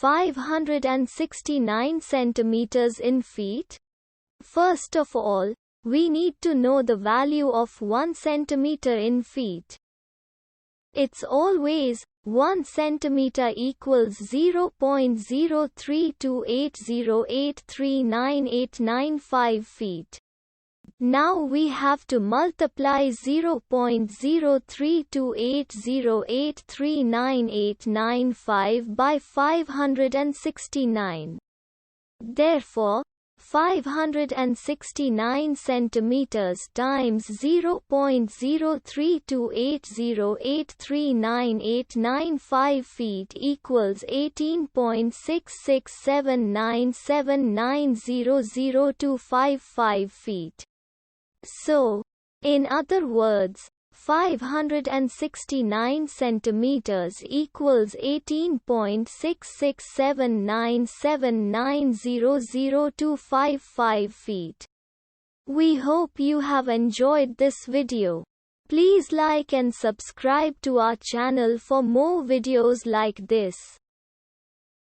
569 centimeters in feet? First of all, we need to know the value of 1 centimeter in feet. It's always 1 centimeter equals 0.03280839895 feet. Now we have to multiply 0.03280839895 by 569. Therefore, 569 centimeters times 0.03280839895 feet equals 18.66797900255 feet. So, in other words, 569 centimeters equals 18.66797900255 feet. We hope you have enjoyed this video. Please like and subscribe to our channel for more videos like this.